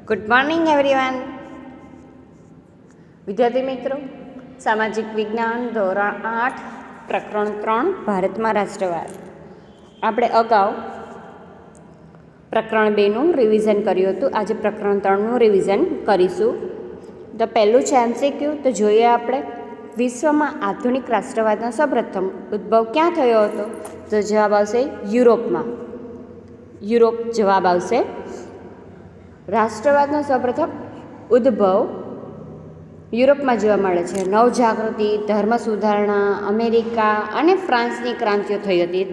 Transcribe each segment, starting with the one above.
Good morning everyone. વિદ્યાર્થી મિત્રો, સામાજિક વિજ્ઞાન ધોરણ 8 પ્રકરણ 3 ભારતમાં રાષ્ટ્રવાદ. આપણે અગાઉ પ્રકરણ 2નું રિવિઝન કર્યું હતું. આજે પ્રકરણ 3નું રિવિઝન કરીશું. તો પહેલું છે MCQ. તો જોઈએ આપણે, વિશ્વમાં આધુનિક રાષ્ટ્રવાદનો સૌપ્રથમ ઉદ્ભવ ક્યાં થયો હતો? તો જવાબ આવશે યુરોપમાં. યુરોપ જવાબ આવશે. રાષ્ટ્રવાદનો સૌપ્રથમ ઉદ્ભવ યુરોપમાં જોવા મળે છે. નવજાગૃતિ, ધર્મ સુધારણા, અમેરિકા અને ફ્રાન્સની ક્રાંતિઓ થઈ હતી.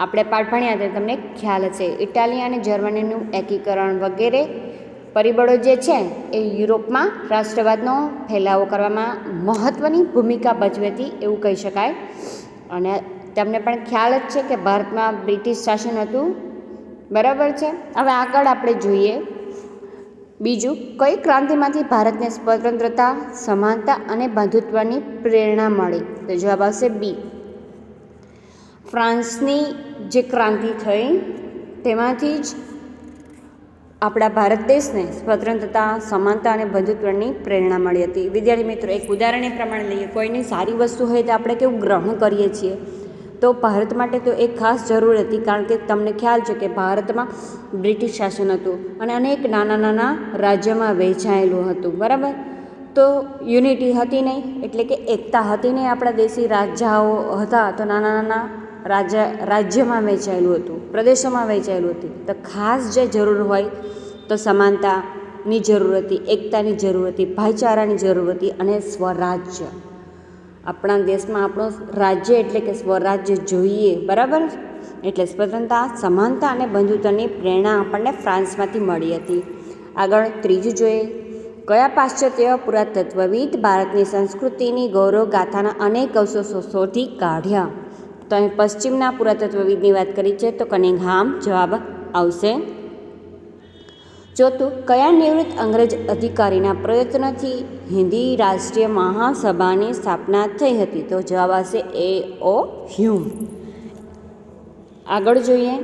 આપણે પાઠ ભણ્યા હતા, તમને ખ્યાલ હશે. ઇટાલી અને જર્મનીનું એકીકરણ વગેરે પરિબળો જે છે એ યુરોપમાં રાષ્ટ્રવાદનો ફેલાવો કરવામાં મહત્ત્વની ભૂમિકા ભજવી હતી એવું કહી શકાય. અને તમને પણ ખ્યાલ જ છે કે ભારતમાં બ્રિટિશ શાસન હતું. બરાબર છે. હવે આગળ આપણે જોઈએ બીજું, કઈ ક્રાંતિમાંથી ભારતને સ્વતંત્રતા, સમાનતા અને બંધુત્વની પ્રેરણા મળી? તો જવાબ આવશે બી. ફ્રાન્સની જે ક્રાંતિ થઈ તેમાંથી જ આપણા ભારત દેશને સ્વતંત્રતા, સમાનતા અને બંધુત્વની પ્રેરણા મળી હતી. વિદ્યાર્થી મિત્રો, એક ઉદાહરણ એ પ્રમાણે લઈએ. કોઈની સારી વસ્તુ હોય તો આપણે કેવું ગ્રહણ કરીએ છીએ. તો ભારત માટે તો એક ખાસ જરૂર હતી, કારણ કે તમને ખ્યાલ છે કે ભારતમાં બ્રિટિશ શાસન હતું અને અનેક નાના નાના રાજ્યોમાં વહેંચાયેલું હતું. બરાબર. તો યુનિટી હતી નહીં, એટલે કે એકતા હતી નહીં. આપણા દેશી રાજાઓ હતા તો નાના નાના રાજ્યમાં વહેંચાયેલું હતું, પ્રદેશોમાં વહેંચાયેલું હતું. તો ખાસ જે જરૂર હોય તો સમાનતાની જરૂર હતી, એકતાની જરૂર હતી, ભાઈચારાની જરૂર હતી અને સ્વરાજ્ય. આપણા દેશમાં આપણું રાજ્ય એટલે કે સ્વરાજ્ય જોઈએ. બરાબર. એટલે સ્વતંત્રતા, સમાનતા અને બંધુત્વની પ્રેરણા આપણને ફ્રાન્સમાંથી મળી હતી. આગળ ત્રીજું જોઈએ, કયા પાશ્ચાત્ય પુરાતત્વવિદ ભારતની સંસ્કૃતિની ગૌરવ ગાથાના અનેક અવશેષો શોધી કાઢ્યા? તો અહીં પશ્ચિમના પુરાતત્વવિદની વાત કરી છે, તો કનિંઘહામ જવાબ આવશે. ચોથું, કયા નિવૃત્ત અંગ્રેજ અધિકારીના પ્રયત્નથી હિન્દી રાષ્ટ્રીય મહાસભાની સ્થાપના થઈ હતી? તો જવાબ આવશે A.O. હ્યુમ. આગળ જોઈએ,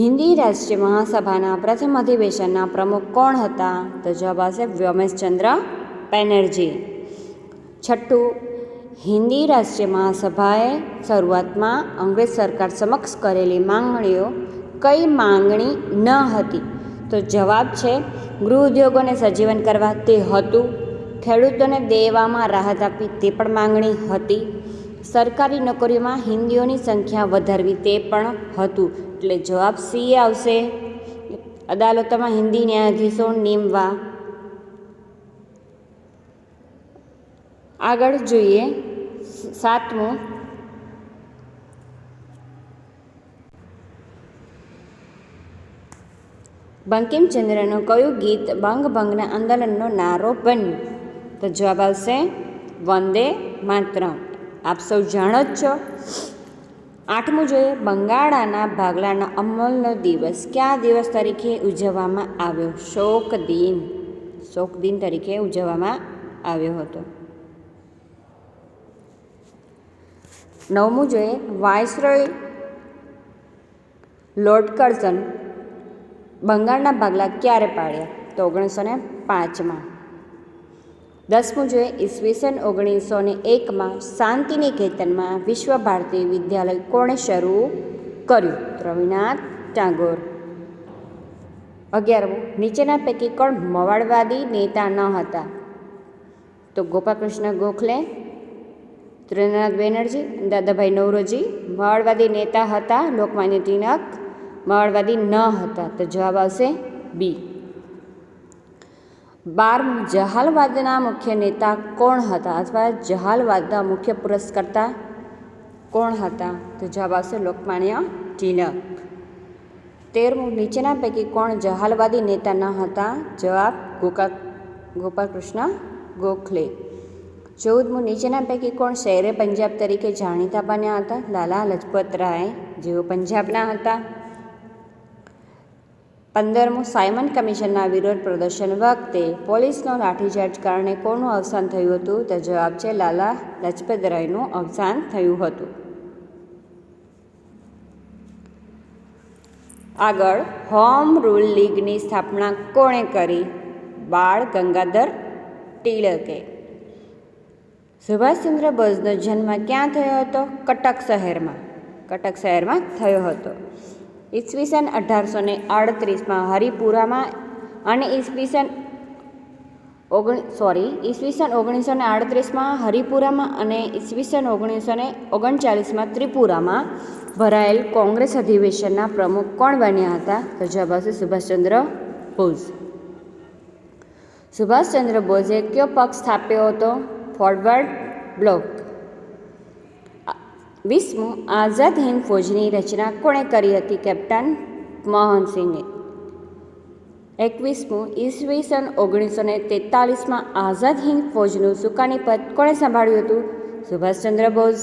હિન્દી રાષ્ટ્રીય મહાસભાના પ્રથમ અધિવેશનના પ્રમુખ કોણ હતા? તો જવાબ આવશે વ્યોમેશચંદ્ર બેનર્જી. છઠ્ઠું, હિન્દી રાષ્ટ્રીય મહાસભાએ શરૂઆતમાં અંગ્રેજ સરકાર સમક્ષ કરેલી માંગણીઓ કઈ માંગણી ન હતી? તો જવાબ છે ગૃહ ઉદ્યોગોને સજીવન કરવા, તે હતું. ખેડૂતોને દેવામાં રાહત આપવી, તે પણ માંગણી હતી. સરકારી નોકરીઓમાં હિન્દીઓની સંખ્યા વધારવી, તે પણ હતું. એટલે જવાબ સી આવશે. અદાલતોમાં હિન્દી ન્યાયાધીશો નીમવા. આગળ જોઈએ સાતમું, બંકિમચંદ્રનું કયું ગીત બંગભંગના આંદોલનનો નારો બન્યું? તો જવાબ આવશે વંદે માતરમ. આપ સૌ જાણો જ છો. આઠમું જોઈએ, બંગાળાના ભાગલાના અમલનો દિવસ કયા દિવસ તરીકે ઉજવવામાં આવ્યો? શોક દિન. શોક દિન તરીકે ઉજવવામાં આવ્યો હતો. નવમું જોઈએ, વાઇસરોય લોર્ડ કર્ઝન બંગાળના ભાગલા ક્યારે પાડ્યા? તો 1905માં. 10મું જોઈએ, ઈસવીસન 1901માં શાંતિનિકેતનમાં વિશ્વ ભારતી વિદ્યાલય કોણે શરૂ કર્યું? રવિન્દ્રનાથ ટાગોર. 11મું, નીચેના પૈકી કોણ મવાળવાદી નેતા ન હતા? તો ગોપાલકૃષ્ણ ગોખલે, સુરેન્દ્રનાથ બેનર્જી, દાદાભાઈ નૌરોજી મવાળવાદી નેતા હતા. લોકમાન્ય તિલક મવાળવાદી ન હતા. તો જવાબ આવશે બી. 12મું, જહાલવાદના મુખ્ય નેતા કોણ હતા? અથવા જહાલવાદના મુખ્ય પુરસ્કર્તા કોણ હતા? તો જવાબ આવશે લોકમાન્ય તિલક. 13મું, નીચેના પૈકી કોણ જહાલવાદી નેતા ન હતા? જવાબ ગોપાલકૃષ્ણ ગોખલે. 14મું, નીચેના પૈકી કોણ શેરે પંજાબ તરીકે જાણીતા બન્યા હતા? લાલા લજપત રાય, જેઓ પંજાબના હતા. 15મું, સાયમન કમિશનના વિરોધ પ્રદર્શન વખતે પોલીસનો લાઠીચાર્જ કારણે કોનું અવસાન થયું હતું? તો જવાબ છે લાલા લજપત રાયનું અવસાન થયું હતું. આગળ હોમ રૂલ લીગની સ્થાપના કોણે કરી? બાળ ગંગાધર ટિળકે. સુભાષચંદ્ર બોઝનો જન્મ ક્યાં થયો હતો? કટક શહેરમાં થયો હતો. ઈસવીસન 1838માં હરિપુરામાં અને ઈસવીસન 1938માં હરિપુરામાં અને ઈસવીસન 1939માં ત્રિપુરામાં ભરાયેલ કોંગ્રેસ અધિવેશનના પ્રમુખ કોણ બન્યા હતા? તો જવાબ આવશે સુભાષચંદ્ર બોઝ. સુભાષચંદ્ર બોઝે કયો પક્ષ સ્થાપ્યો હતો? Forward block. 20મું આઝાદ હિંદ ફૌજની રચના કોણે કરી હતી? કેપ્ટન મોહનસિંહે. 21મું ઈસવીસન 1943માં આઝાદ હિંદ ફૌજનું સુકાની પદ કોણે સંભાળ્યું હતું? સુભાષચંદ્ર બોઝ.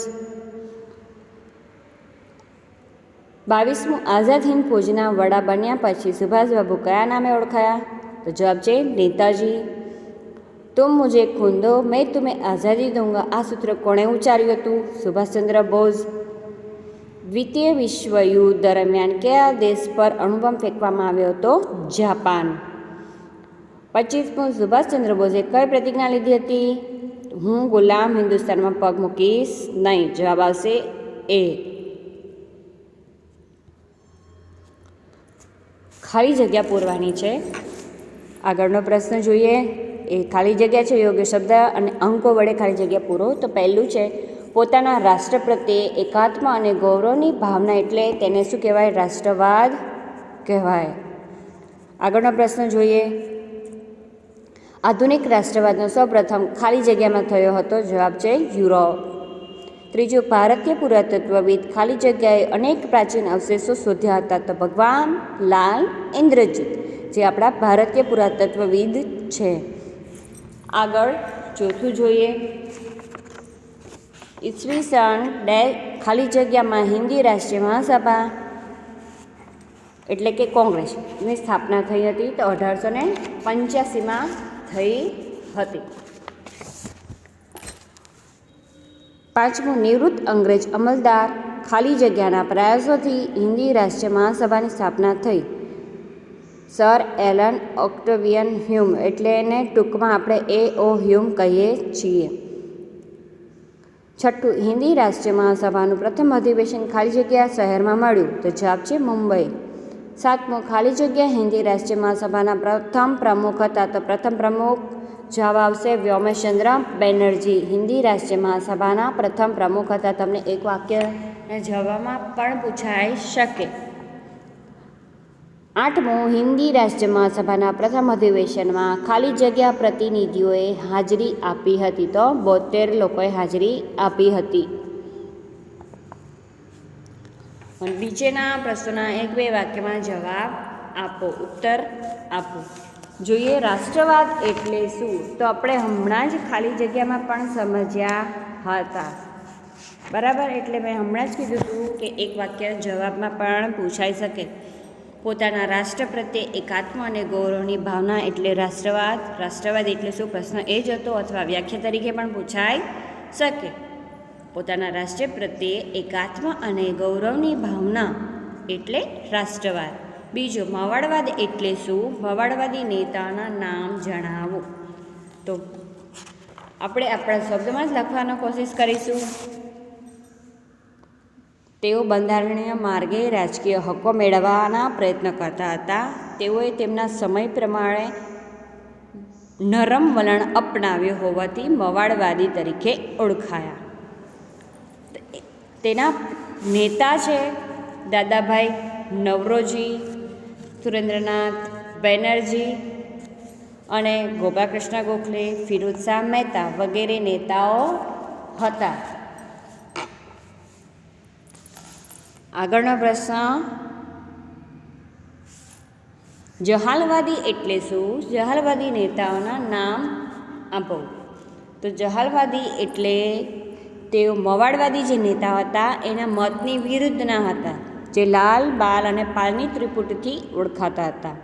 22મું આઝાદ હિંદ ફૌજના વડા બન્યા પછી સુભાષબાબુ કયા નામે ઓળખાયા? તો જવાબ છે નેતાજી. તુમ મુझे खून दो मैं तुम्हें आज़ादी दूंगा આ સૂત્ર કોણે ઉચ્ચાર્યું હતું? સુભાષચંદ્ર બોઝ. દ્વિતીય વિશ્વયુદ્ધ દરમિયાન કયા દેશ પર અણુબોમ્બ ફેંકવામાં આવ્યો હતો? જાપાન. 25મું સુભાષચંદ્ર બોઝે કઈ પ્રતિજ્ઞા લીધી હતી? હું ગુલામ હિન્દુસ્તાનમાં પગ મૂકીશ નહીં. જવાબ આવશે એ. ખાલી જગ્યા પૂરવાની છે. આગળનો પ્રશ્ન જોઈએ. એ ખાલી જગ્યા છે, યોગ્ય શબ્દ અને અંકો વડે ખાલી જગ્યા પૂરો. તો પહેલું છે, પોતાના રાષ્ટ્ર પ્રત્યે એકાત્મ અને ગૌરવની ભાવના એટલે તેને શું કહેવાય? રાષ્ટ્રવાદ કહેવાય. આગળનો પ્રશ્ન જોઈએ. આધુનિક રાષ્ટ્રવાદનો સૌપ્રથમ ખાલી જગ્યામાં થયો હતો? જવાબ છે યુરોપ. ત્રીજું, ભારતીય પુરાતત્વવિદ ખાલી જગ્યાએ અનેક પ્રાચીન અવશેષો શોધ્યા હતા? તો ભગવાન લાલ ઇન્દ્રજીત, જે આપણા ભારતીય પુરાતત્વવિદ છે. આગળ ચોથું જોઈએ. ઈસવીસન ખાલી જગ્યામાં હિન્દી રાષ્ટ્રીય મહાસભા એટલે કે કોંગ્રેસની સ્થાપના થઈ હતી? તો 1885માં થઈ હતી. 5મું, નિવૃત્ત અંગ્રેજ અમલદાર ખાલી જગ્યાના પ્રયાસોથી હિન્દી રાષ્ટ્રીય મહાસભાની સ્થાપના થઈ? સર એલન ઓક્ટેવિયન હ્યુમ, એટલે એને ટૂંકમાં આપણે A.O. હ્યુમ કહીએ છીએ. 6મું, હિન્દી રાષ્ટ્રીય મહાસભાનું પ્રથમ અધિવેશન ખાલી જગ્યા શહેરમાં મળ્યું? તો જવાબ છે મુંબઈ. 7મું, ખાલી જગ્યા હિન્દી રાષ્ટ્રીય મહાસભાના પ્રથમ પ્રમુખ હતા? તો પ્રથમ પ્રમુખ જવાબ આવશે વ્યોમેશચંદ્ર બેનર્જી. હિન્દી રાષ્ટ્રીય મહાસભાના પ્રથમ પ્રમુખ હતા. તમને એક વાક્યના જવાબમાં પણ પૂછાઈ શકે. 8મું, હિન્દી રાષ્ટ્રીય મહાસભાના પ્રથમ અધિવેશનમાં ખાલી જગ્યા પ્રતિનિધિઓએ હાજરી આપી હતી? તો 72 લોકોએ હાજરી આપી હતી. નીચેના પ્રશ્નોના 1-2 વાક્યમાં જવાબ આપો, ઉત્તર આપો. જોઈએ રાષ્ટ્રવાદ એટલે શું? તો આપણે હમણાં જ ખાલી જગ્યામાં પણ સમજ્યા હતા, બરાબર. એટલે મેં હમણાં જ કીધું હતું કે એક વાક્ય જવાબમાં પણ પૂછાઈ શકે. પોતાના રાષ્ટ્ર પ્રત્યે એકાત્મ અને ગૌરવની ભાવના એટલે રાષ્ટ્રવાદ. રાષ્ટ્રવાદ એટલે શું? પ્રશ્ન એ જ હતો, અથવા વ્યાખ્યા તરીકે પણ પૂછાઈ શકે. પોતાના રાષ્ટ્ર પ્રત્યે એકાત્મ અને ગૌરવની ભાવના એટલે રાષ્ટ્રવાદ. બીજો, મવાળવાદ એટલે શું? મવાળવાદી નેતાના નામ જણાવો. તો આપણે આપણા શબ્દમાં જ લખવાનો કોશિશ કરીશું. તેઓ બંધારણીય માર્ગે રાજકીય હકો મેળવવાના પ્રયત્ન કરતા હતા. તેઓએ તેમના સમય પ્રમાણે નરમ વલણ અપનાવ્યું હોવાથી મવાળવાદી તરીકે ઓળખાયા. તેના નેતા છે દાદાભાઈ નવરોજી, સુરેન્દ્રનાથ બેનર્જી અને ગોપાલકૃષ્ણ ગોખલે, ફિરોઝશાહ મહેતા વગેરે નેતાઓ હતા. આગળનો પ્રશ્ન, જહાલવાદી એટલે શું? જહાલવાદી નેતાઓના નામ આપો. તો જહાલવાદી એટલે તેઓ મવાળવાદી જે નેતા હતા એના મતની વિરુદ્ધના હતા, જે લાલ, બાલ અને પાલની ત્રિપુટીથી ઓળખાતા હતા.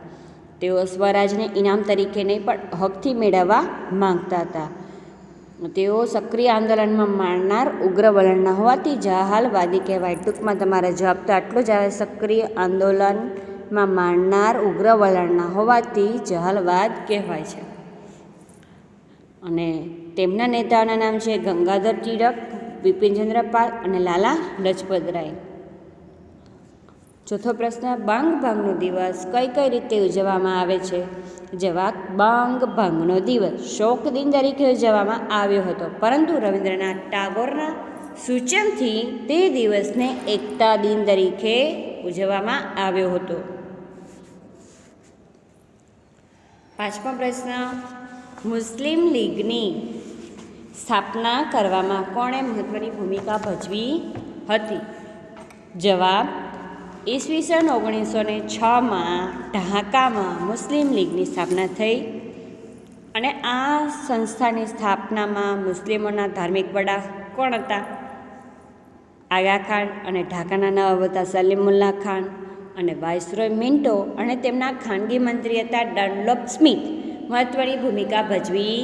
તેઓ સ્વરાજને ઇનામ તરીકે નહીં પણ હકથી મેળવવા માંગતા હતા. તેઓ સક્રિય આંદોલનમાં માનનાર ઉગ્ર વલણના હોવાથી જહાલવાદી કહેવાય. ટૂંકમાં તમારા જવાબ તો આટલો જ આવે, સક્રિય આંદોલન માં માનનાર ઉગ્ર વલણના હોવાથી જહાલવાદ કહેવાય છે. અને તેમના નેતાઓના નામ છે ગંગાધર ટિળક, બિપિનચંદ્ર પાલ અને લાલા લજપત રાય. ચોથો પ્રશ્ન, બાંગ ભાંગનો દિવસ કઈ કઈ રીતે ઉજવવામાં આવે છે? જવાબ, બાંગ ભાંગનો દિવસ શોક દિન તરીકે ઉજવવામાં આવ્યો હતો, પરંતુ રવિન્દ્રનાથ ટાગોરના સૂચનથી તે દિવસને એકતા દિન તરીકે ઉજવવામાં આવ્યો હતો. પાંચમો પ્રશ્ન, મુસ્લિમ લીગની સ્થાપના કરવામાં કોણે મહત્વની ભૂમિકા ભજવી હતી? જવાબ, ઈસવીસન 1906માં ઢાકામાં મુસ્લિમ લીગની સ્થાપના થઈ અને આ સંસ્થાની સ્થાપનામાં મુસ્લિમોના ધાર્મિક વડા કોણ હતા? આગા ખાન અને ઢાકાના નવાબ હતા સલીમુલ્લાહ ખાન અને વાઇસરોય મિન્ટો અને તેમના ખાનગી મંત્રી હતા ડનલોપ સ્મિથ મહત્વની ભૂમિકા ભજવી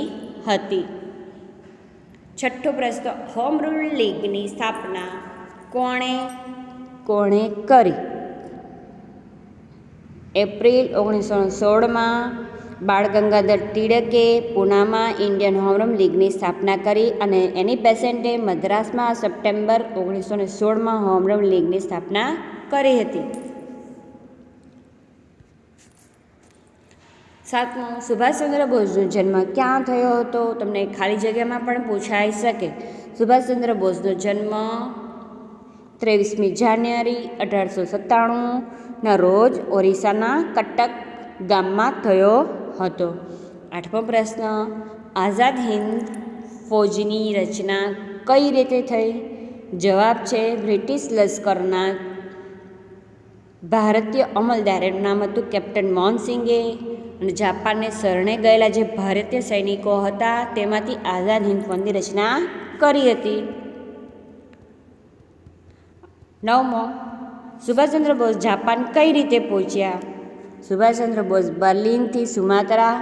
હતી. છઠ્ઠો પ્રશ્ન, હોમ રૂલ લીગની સ્થાપના કોણે કરી? એપ્રિલ 1916માં બાળ ગંગાધર ટિળકે પૂનામાં ઇન્ડિયન હોમ રૂલ લીગની સ્થાપના કરી અને એની બેસેન્ટે મદ્રાસમાં સપ્ટેમ્બર 1916માં હોમ રૂલ લીગની સ્થાપના કરી હતી. સાતમો, સુભાષચંદ્ર બોઝનો જન્મ ક્યાં થયો હતો? તમને ખાલી જગ્યામાં પણ પૂછાઈ શકે. સુભાષચંદ્ર બોઝનો જન્મ 23મી જાન્યુઆરી 1897ના રોજ ઓરિસ્સાના કટક ગામમાં થયો હતો. આઠમો પ્રશ્ન, આઝાદ હિંદ ફૌજની રચના કઈ રીતે થઈ? જવાબ છે, બ્રિટિશ લશ્કરના ભારતીય અમલદાર, એનું નામ હતું કેપ્ટન મોહનસિંઘે, અને જાપાનને શરણે ગયેલા જે ભારતીય સૈનિકો હતા તેમાંથી આઝાદ હિંદ ફૌજની રચના કરી હતી. નવમો, સુભાષચંદ્ર બોઝ જાપાન કઈ રીતે પહોંચ્યા? સુભાષચંદ્ર બોઝ બર્લિનથી સુમાત્રા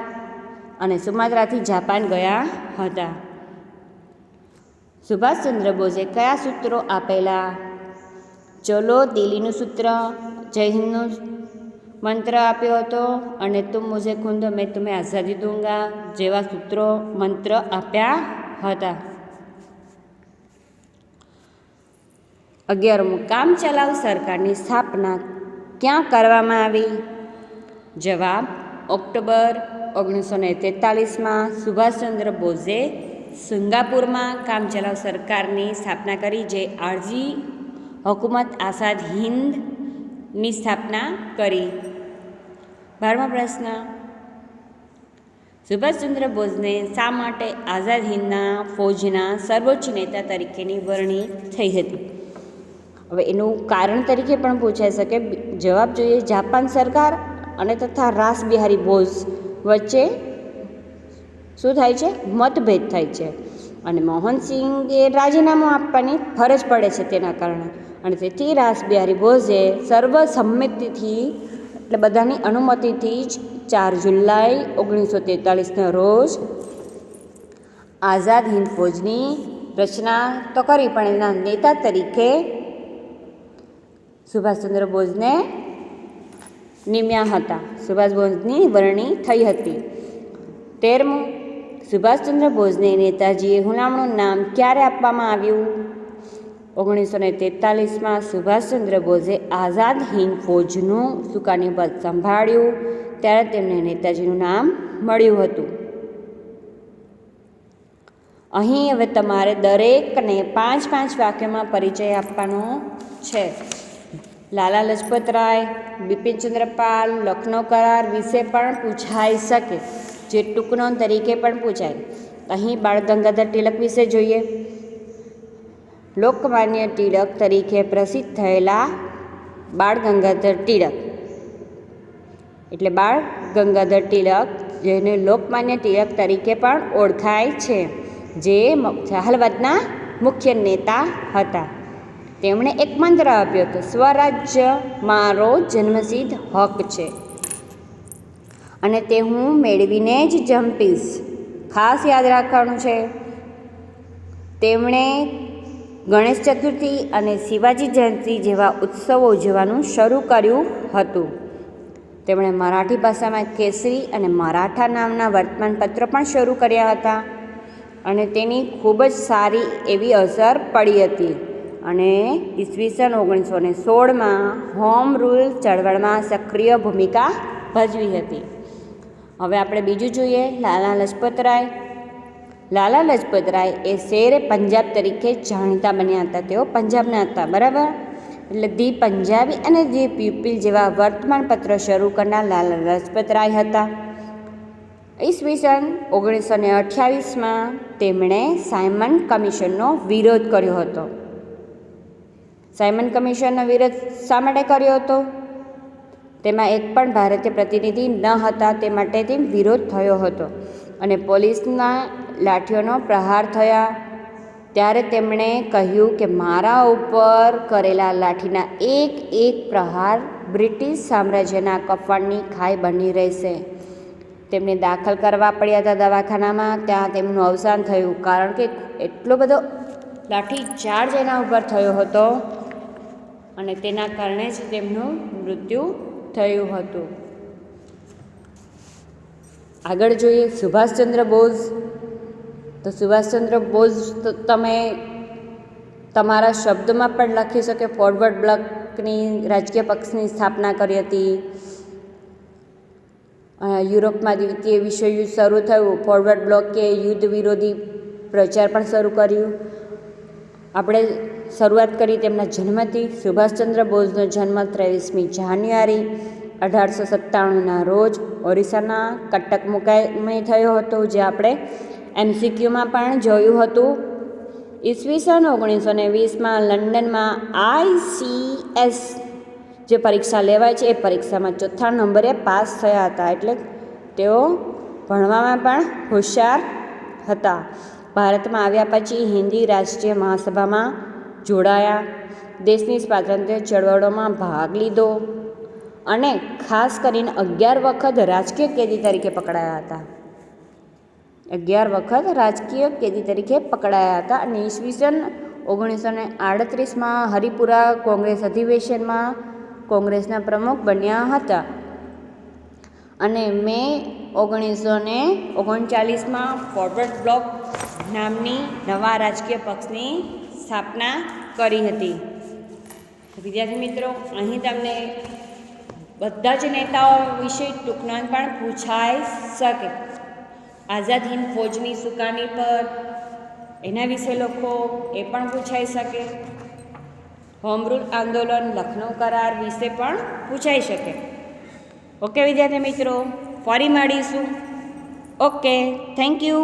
અને સુમાત્રાથી જાપાન ગયા હતા. સુભાષચંદ્ર બોઝે કયા સૂત્રો આપેલા? ચલો દિલ્હીનું સૂત્ર, જય હિન્દનું મંત્ર આપ્યો હતો અને તુમ મુઝે ખૂન દો મેં તુમ્हें આઝાદી દૂંગા જેવા સૂત્રો મંત્ર આપ્યા હતા. 11મું, કામ ચલાઉ સરકારની સ્થાપના ક્યાં કરવામાં આવી? જવાબ, ઓક્ટોબર 1943માં સુભાષચંદ્ર બોઝે સિંગાપુરમાં કામ ચલાઉ સરકારની સ્થાપના કરી, જે આરજી હુકુમત આઝાદ હિંદની સ્થાપના કરી. 12મો પ્રશ્ન, સુભાષચંદ્ર બોઝને શા માટે આઝાદ હિંદના ફૌજના સર્વોચ્ચ નેતા તરીકેની વરણી થઈ હતી? હવે એનું કારણ તરીકે પણ પૂછાઈ શકે. જવાબ જોઈએ, જાપાન સરકાર અને તથા રાસ બિહારી બોઝ વચ્ચે શું થાય છે? મતભેદ થાય છે અને મોહનસિંહે રાજીનામું આપવાની ફરજ પડે છે તેના કારણે, અને તેથી રાસ બિહારી બોઝે સર્વસંમતિથી એટલે બધાની અનુમતિથી જ 4 જુલાઈ 1943ના રોજ આઝાદ હિંદ ફૌજની રચના તો કરી, પણ એના નેતા તરીકે સુભાષચંદ્ર બોઝને નિમ્યા હતા. સુભાષ બોઝની વરણી થઈ હતી. 13મું, સુભાષચંદ્ર બોઝને નેતાજીએ હુલામણું નામ ક્યારે આપવામાં આવ્યું? 1943માં સુભાષચંદ્ર બોઝે આઝાદ હિંદ ફૌજનું સુકાની પદ સંભાળ્યું ત્યારે તેમને નેતાજીનું નામ મળ્યું હતું. અહીં હવે તમારે દરેકને 5-5 વાક્યોમાં પરિચય આપવાનો છે. લાલા લજપત રાય, બિપિનચંદ્ર પાલ, લખનૌ કરાર વિશે પણ પૂછાઈ શકે, જે ટૂંકનોંધ તરીકે પણ પૂછાય. અહીં બાળ ગંગાધર ટિળક વિશે જોઈએ. લોકમાન્ય ટિળક તરીકે પ્રસિદ્ધ થયેલા બાળ ગંગાધર ટિળક એટલે બાળ ગંગાધર ટિળક, જેને લોકમાન્ય ટિળક તરીકે પણ ઓળખાય છે, જે જહાલવાદના મુખ્ય નેતા હતા. તેમણે એક મંત્ર આપ્યો હતો, સ્વરાજ્ય મારો જન્મસિદ્ધ હક છે અને તે હું મેળવીને જ જંપીશ. ખાસ યાદ રાખવાનું છે. તેમણે ગણેશ ચતુર્થી અને શિવાજી જયંતિ જેવા ઉત્સવો ઉજવવાનું શરૂ કર્યું હતું. તેમણે મરાઠી ભાષામાં કેસરી અને મરાઠા નામના વર્તમાનપત્રો પણ શરૂ કર્યા હતા અને તેની ખૂબ જ સારી એવી અસર પડી હતી. અને ઈસવીસન 1916માં હોમ રૂલ ચળવળમાં સક્રિય ભૂમિકા ભજવી હતી. હવે આપણે બીજું જોઈએ, લાલા લજપત રાય. લાલા લજપત રાય એ શેર પંજાબ તરીકે જાણીતા બન્યા હતા. તેઓ પંજાબના હતા, બરાબર. એટલે ધી પંજાબી અને ધી પીપલ જેવા વર્તમાનપત્રો શરૂ કરનાર લાલા લજપત રાય હતા. ઈસવીસન 1928માં તેમણે સાયમન કમિશનનો વિરોધ કર્યો હતો. સાયમન કમિશનનો વિરોધ શા માટે કર્યો હતો? તેમાં એક પણ ભારતીય પ્રતિનિધિ ન હતા, તે માટે તે વિરોધ થયો હતો અને પોલીસના લાઠીઓનો પ્રહાર થયા. ત્યારે તેમણે કહ્યું કે મારા ઉપર કરેલા લાઠીના એક એક પ્રહાર બ્રિટિશ સામ્રાજ્યના કફાણની ખાઈ બની રહેશે. તેમને દાખલ કરવા પડ્યા હતા દવાખાનામાં. ત્યાં તેમનું અવસાન થયું, કારણ કે એટલો બધો લાઠીચાર્જ એના ઉપર થયો હતો અને તેના કારણે જ તેમનું મૃત્યુ થયું હતું. આગળ જોઈએ સુભાષચંદ્ર બોઝ. તો સુભાષચંદ્ર બોઝ તમે તમારા શબ્દમાં પણ લખી શકો. ફોરવર્ડ બ્લોકની રાજકીય પક્ષની સ્થાપના કરી હતી. યુરોપમાં દ્વિતીય વિશ્વયુદ્ધ શરૂ થયું. ફોરવર્ડ બ્લોકે યુદ્ધ વિરોધી પ્રચાર પણ શરૂ કર્યું. આપણે શરૂઆત કરી તેમના જન્મથી. સુભાષચંદ્ર બોઝનો જન્મ 23મી જાન્યુઆરી 1897ના રોજ ઓરિસ્સાના કટક મુકામે થયો હતો, જે આપણે MCQમાં પણ જોયું હતું. ઈસવીસન 1920માં લંડનમાં ICS જે પરીક્ષા લેવાય છે એ પરીક્ષામાં 4થા નંબરે પાસ થયા હતા. એટલે તેઓ ભણવામાં પણ હોશિયાર હતા. ભારતમાં આવ્યા પછી હિન્દી રાષ્ટ્રીય મહાસભામાં જોડાયા. દેશની સ્વાતંત્ર્ય ચળવળોમાં ભાગ લીધો અને ખાસ કરીને 11 વખત રાજકીય કેદી તરીકે પકડાયા હતા. 11 વખત રાજકીય કેદી તરીકે પકડાયા હતા. અને ઈસવીસન 1938માં હરિપુરા કોંગ્રેસ અધિવેશનમાં કોંગ્રેસના પ્રમુખ બન્યા હતા અને મે 1939માં ફોરવર્ડ બ્લોક નામની નવા રાજકીય પક્ષની સ્થાપના કરી હતી. વિદ્યાર્થી મિત્રો, અહીં તમને બધા જ નેતાઓ વિશે ટૂંકમાં પણ પૂછાઈ શકે. આઝાદ હિંદ ફૌજની સુકાની પર એના વિશે લખો, એ પણ પૂછાઈ શકે. હોમ રૂલ આંદોલન, લખનૌ કરાર વિશે પણ પૂછાઈ શકે. ઓકે વિદ્યાર્થી મિત્રો, ફરી મળીશું. Okay, thank you.